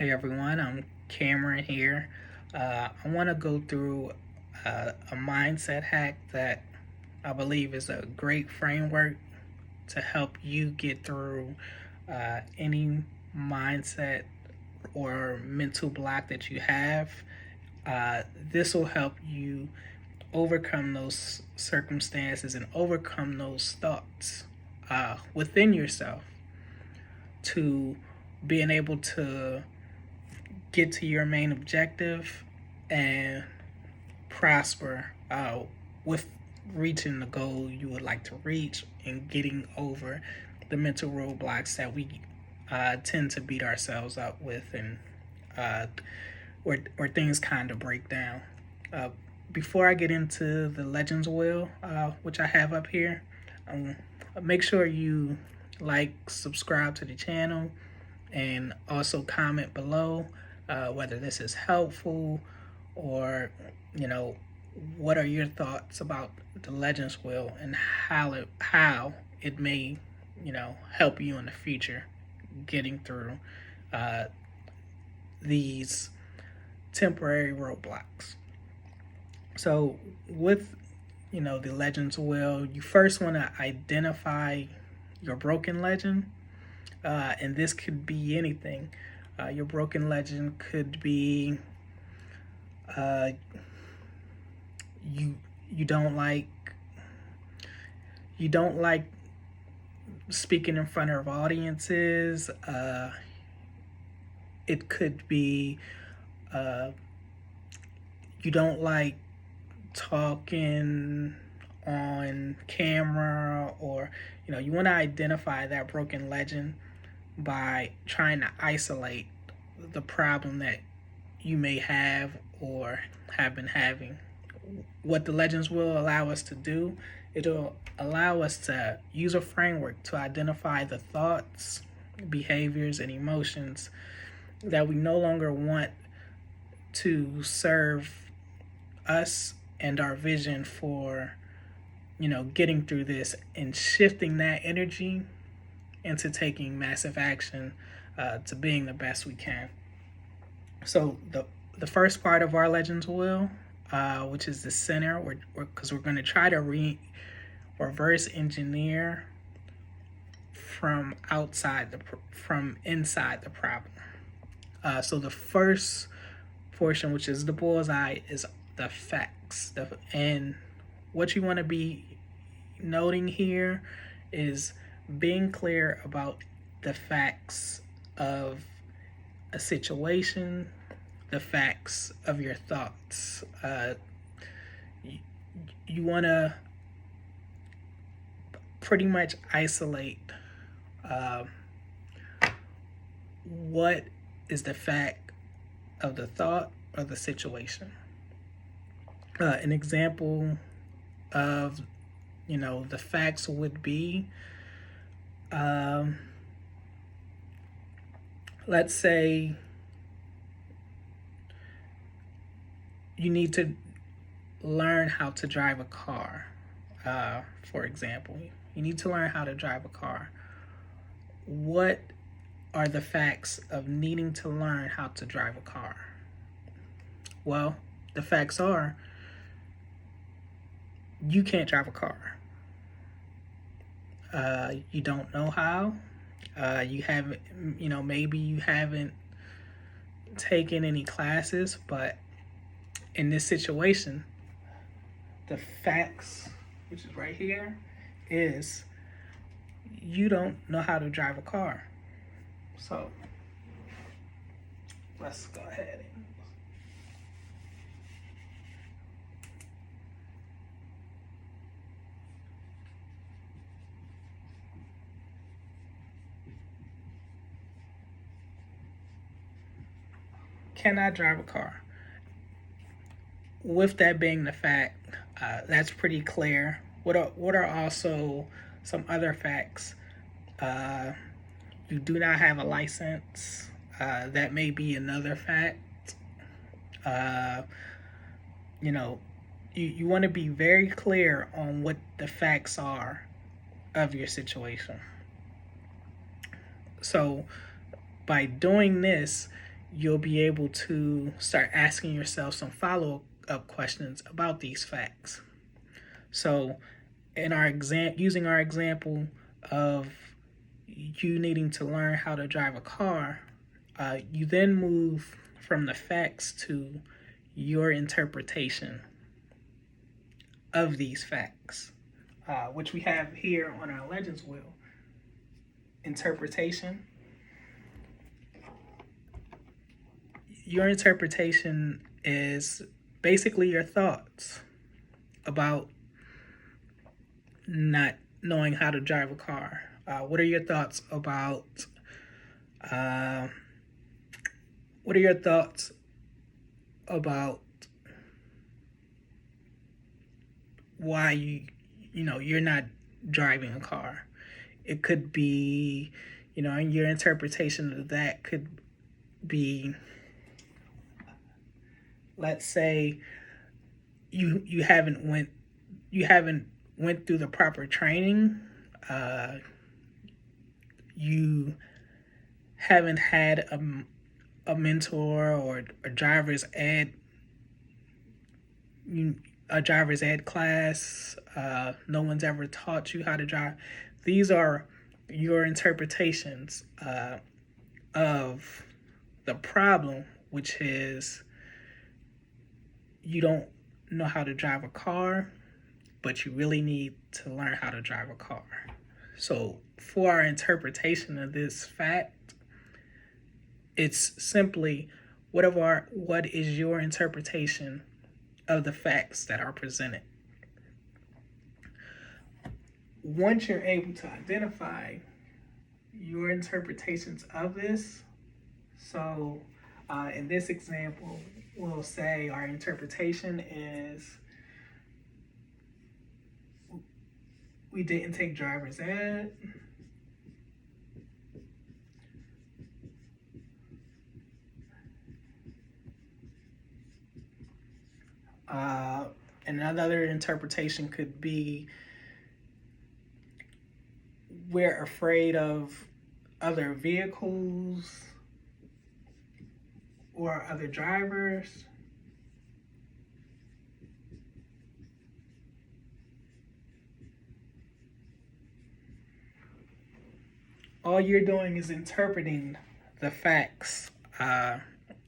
Hey everyone, I'm Cameron here. I want to go through a mindset hack that I believe is a great framework to help you get through any mindset or mental block that you have. This will help you overcome those circumstances and overcome those thoughts within yourself to being able to get to your main objective and prosper with reaching the goal you would like to reach and getting over the mental roadblocks that we tend to beat ourselves up with and where things kind of break down. Uh, Before I get into the Legends Wheel, which I have up here, make sure you subscribe to the channel, and also comment below whether this is helpful or, you know, what are your thoughts about the Legends Wheel and how it may, help you in the future getting through uh, these temporary roadblocks. So with, the Legends Wheel, you first want to identify your broken legend. And this could be anything. Your broken legend could be uh, you you don't like speaking in front of audiences. It could be uh, you don't like talking on camera, or you want to identify that broken legend by trying to isolate the problem that you may have or have been having. What the Legends will allow us to do, it'll allow us to use a framework to identify the thoughts, behaviors, and emotions that we no longer want to serve us and our vision for, getting through this, and shifting that energy into taking massive action to being the best we can. So the first part of our Legends Wheel, which is the center, because we're going to try to reverse engineer from inside the problem. So the first portion, which is the bullseye, is the facts. And what you want to be noting here is being clear about the facts of a situation, the facts of your thoughts. You want to pretty much isolate what is the fact of the thought or the situation. An example of the facts would be, let's say you need to learn how to drive a car. For example, you need to learn how to drive a car. What are the facts of needing to learn how to drive a car? Well, the facts are you can't drive a car. You don't know how. You haven't, maybe you haven't taken any classes, but in this situation, the facts, which is right here, is you don't know how to drive a car. So let's go ahead and cannot drive a car. With that being the fact, that's pretty clear. What are also some other facts? You do not have a license. That may be another fact. You want to be very clear on what the facts are of your situation. So by doing this, you'll be able to start asking yourself some follow-up questions about these facts. So, in our using our example of you needing to learn how to drive a car, you then move from the facts to your interpretation of these facts, which we have here on our Legends wheel. Interpretation. Your interpretation is basically your thoughts about not knowing how to drive a car. What are your thoughts about what are your thoughts about why you're not driving a car? It could be, and your interpretation of that could be, let's say you haven't went through the proper training. You haven't had a mentor or a driver's ed class. No one's ever taught you how to drive. These are your interpretations of the problem, which is you don't know how to drive a car, but you really need to learn how to drive a car. So for our interpretation of this fact, it's simply what is your interpretation of the facts that are presented. Once you're able to identify your interpretations of this, so in this example, we'll say our interpretation is we didn't take driver's ed. Another interpretation could be we're afraid of other vehicles or other drivers. All you're doing is interpreting the facts,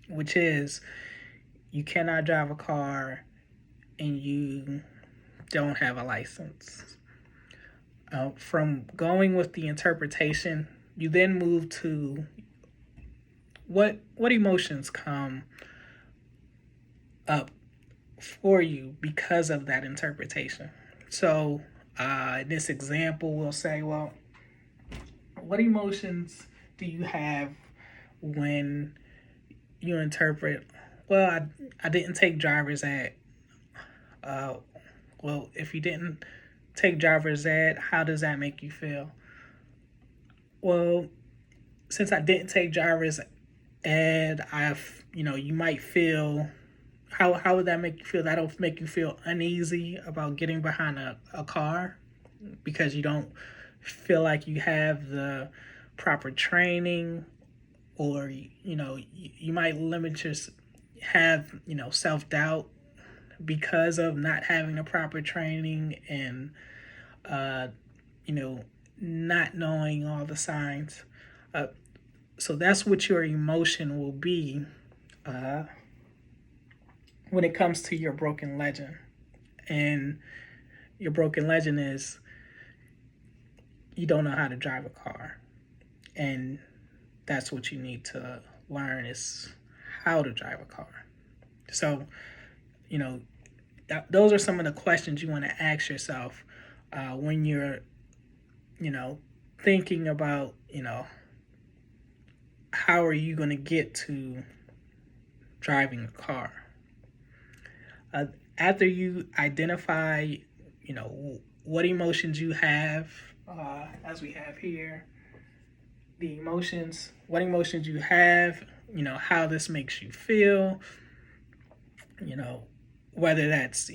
which is you cannot drive a car and you don't have a license. From going with the interpretation, you then move to what emotions come up for you because of that interpretation. So in this example, we'll say, well, what emotions do you have when you interpret, well, I didn't take driver's ed. Well, if you didn't take driver's ed, how does that make you feel? Well, since I didn't take driver's ed, you might feel, how would that make you feel? That'll make you feel uneasy about getting behind a car because you don't feel like you have the proper training, or you might have self-doubt because of not having the proper training and not knowing all the signs. So that's what your emotion will be when it comes to your broken legend. And your broken legend is you don't know how to drive a car. And that's what you need to learn, is how to drive a car. So, those are some of the questions you want to ask yourself when you're, thinking about, how are you going to get to driving a car? After you identify, what emotions you have, as we have here, what emotions you have, how this makes you feel, whether that's,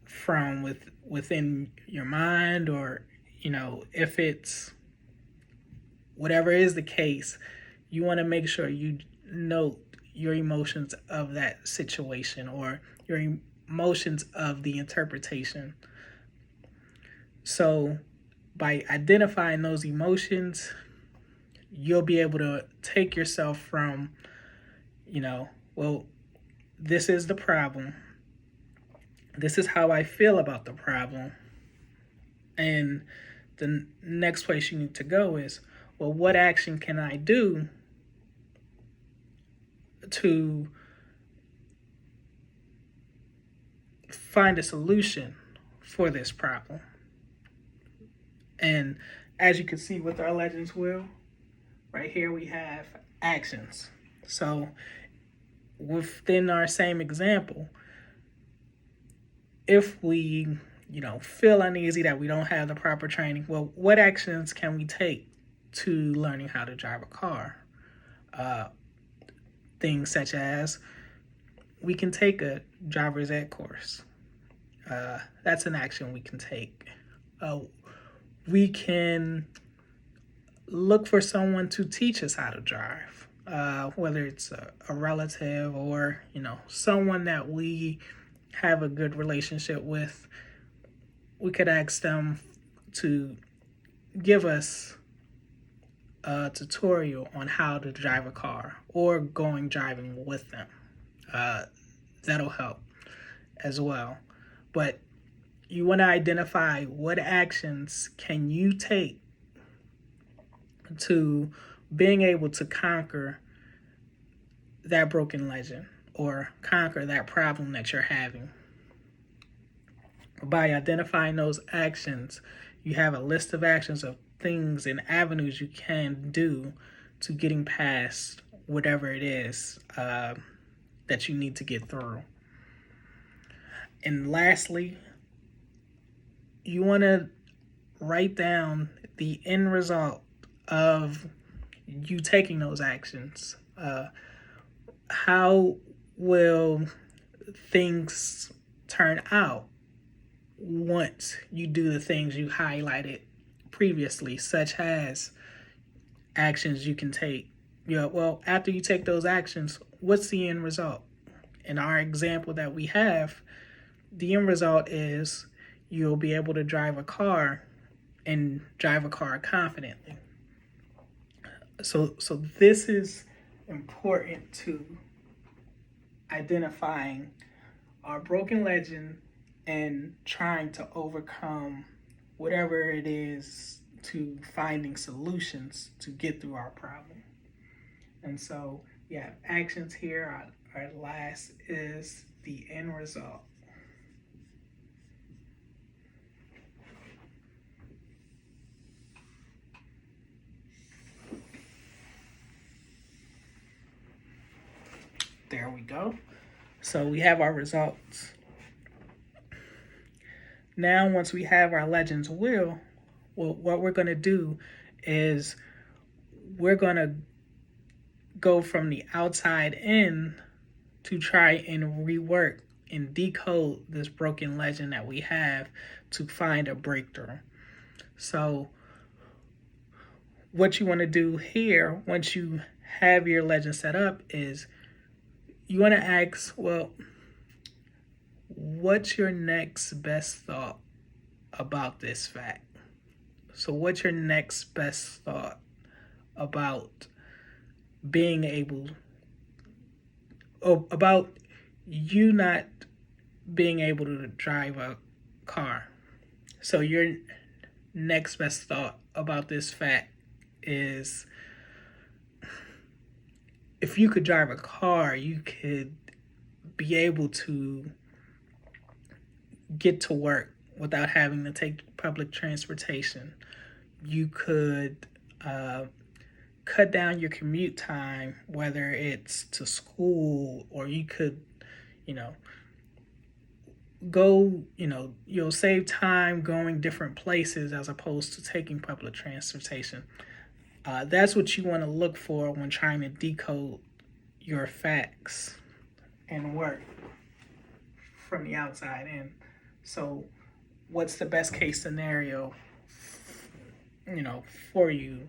from within your mind, or, if it's whatever is the case, you want to make sure you note your emotions of that situation or your emotions of the interpretation. So by identifying those emotions, you'll be able to take yourself from, well, this is the problem. This is how I feel about the problem. And the next place you need to go is, well, what action can I do to find a solution for this problem? And as you can see with our Legends wheel, right here we have actions. So within our same example, if we, feel uneasy that we don't have the proper training, well, what actions can we take to learning how to drive a car? Things such as we can take a driver's ed course. That's an action we can take. We can look for someone to teach us how to drive, whether it's a relative or, someone that we have a good relationship with. We could ask them to give us a tutorial on how to drive a car or going driving with them. That'll help as well. But you want to identify what actions can you take to being able to conquer that broken legend or conquer that problem that you're having. By identifying those actions, you have a list of actions of things and avenues you can do to getting past whatever it is that you need to get through. And lastly, you want to write down the end result of you taking those actions. How will things turn out once you do the things you highlighted previously, such as actions you can take? Well, after you take those actions, what's the end result? In our example that we have, the end result is you'll be able to drive a car and drive a car confidently. So this is important to identifying our broken legend and trying to overcome whatever it is to finding solutions to get through our problem. And so, actions here. Our last is the end result. There we go. So we have our results. Now, once we have our Legends wheel, well, what we're going to do is we're going to go from the outside in to try and rework and decode this broken legend that we have to find a breakthrough. So what you want to do here, once you have your legend set up, is you want to ask, well, what's your next best thought about this fact? So what's your next best thought about being able, about you not being able to drive a car? So your next best thought about this fact is, if you could drive a car, you could be able to get to work without having to take public transportation. You could cut down your commute time, whether it's to school, or you could, go, you'll save time going different places as opposed to taking public transportation. That's what you want to look for when trying to decode your facts and work from the outside in. So what's the best case scenario, for you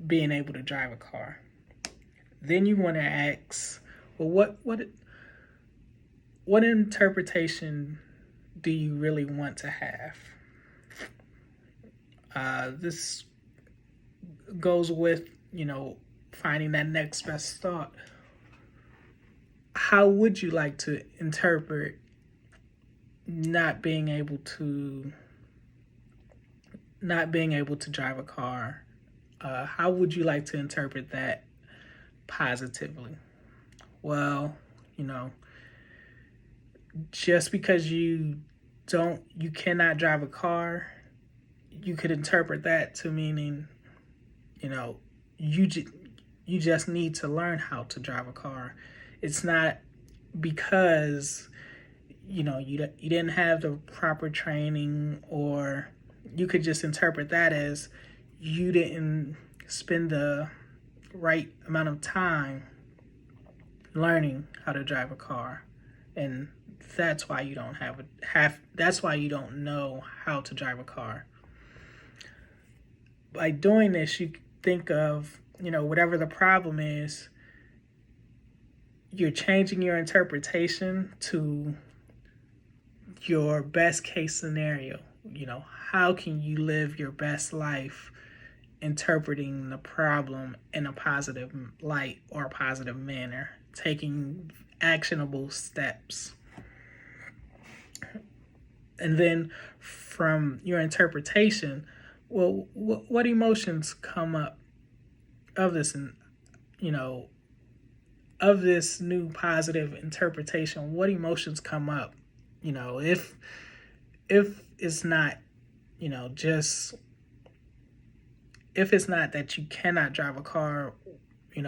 being able to drive a car? Then you want to ask, well, what interpretation do you really want to have? This goes with, finding that next best thought. How would you like to interpret not being able to drive a car? How would you like to interpret that positively? Well, just because you cannot drive a car, you could interpret that to meaning, you just need to learn how to drive a car. It's not because you didn't have the proper training, or you could just interpret that as you didn't spend the right amount of time learning how to drive a car, and that's why you don't that's why you don't know how to drive a car. By doing this, you think of, whatever the problem is, you're changing your interpretation to your best case scenario. How can you live your best life interpreting the problem in a positive light or a positive manner, taking actionable steps. And then from your interpretation, well, what emotions come up of this, and of this new positive interpretation? What emotions come up? If it's not, just if it's not that you cannot drive a car,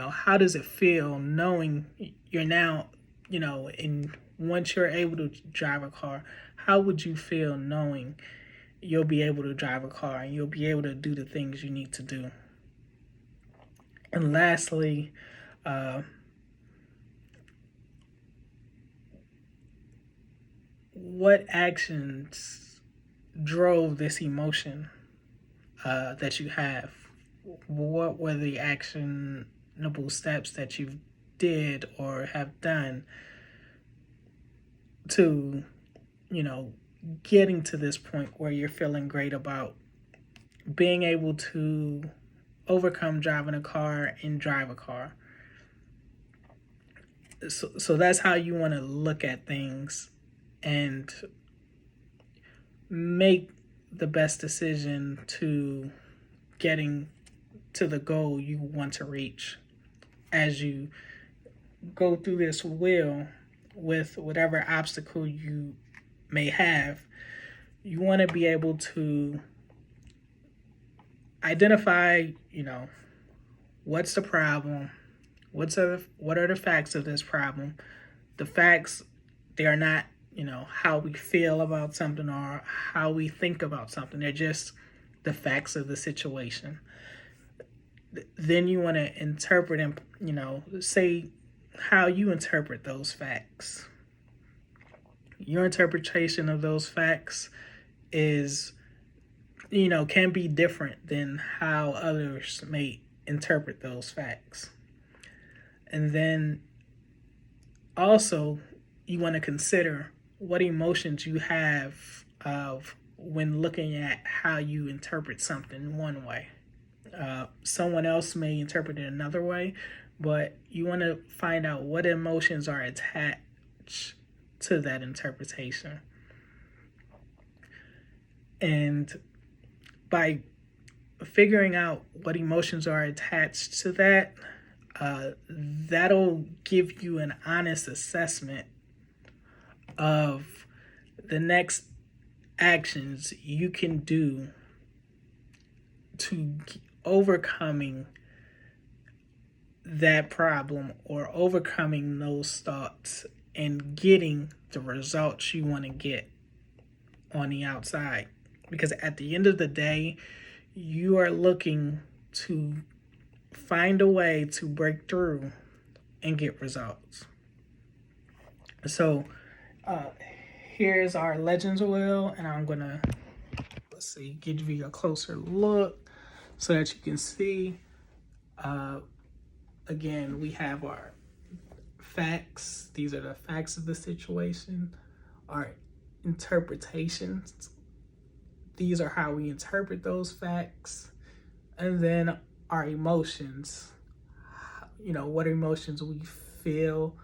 how does it feel knowing you're now, and once you're able to drive a car, how would you feel knowing you'll be able to drive a car and you'll be able to do the things you need to do? And lastly, what actions drove this emotion that you have? What were the actionable steps that you did or have done to, getting to this point where you're feeling great about being able to overcome driving a car and drive a car? So that's how you want to look at things and make the best decision to getting to the goal you want to reach as you go through this wheel with whatever obstacle you may have. You want to be able to identify, what's the problem, what are the facts of this problem. The facts, they are not, how we feel about something or how we think about something. They're just the facts of the situation. Then you want to interpret and, say how you interpret those facts. Your interpretation of those facts is, can be different than how others may interpret those facts. And then also, you want to consider what emotions you have when looking at how you interpret something one way. Someone else may interpret it another way, but you want to find out what emotions are attached to that interpretation. And by figuring out what emotions are attached to that, that'll give you an honest assessment of the next actions you can do to overcoming that problem or overcoming those thoughts and getting the results you want to get on the outside. Because at the end of the day, you are looking to find a way to break through and get results. So here's our Legends wheel, and I'm gonna give you a closer look so that you can see again, we have our facts. These are the facts of the situation. Our interpretations. These are how we interpret those facts. And then our emotions. What emotions we feel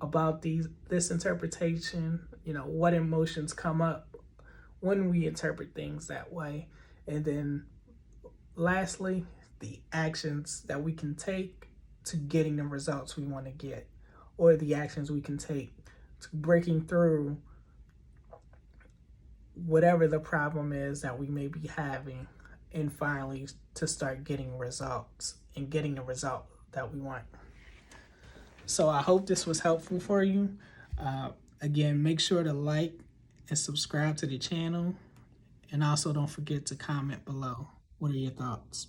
about this interpretation. What emotions come up when we interpret things that way. And then lastly, the actions that we can take to getting the results we want to get, or the actions we can take to breaking through whatever the problem is that we may be having, and finally to start getting results and getting the result that we want. So I hope this was helpful for you. Again, make sure to like and subscribe to the channel, and also don't forget to comment below. What are your thoughts?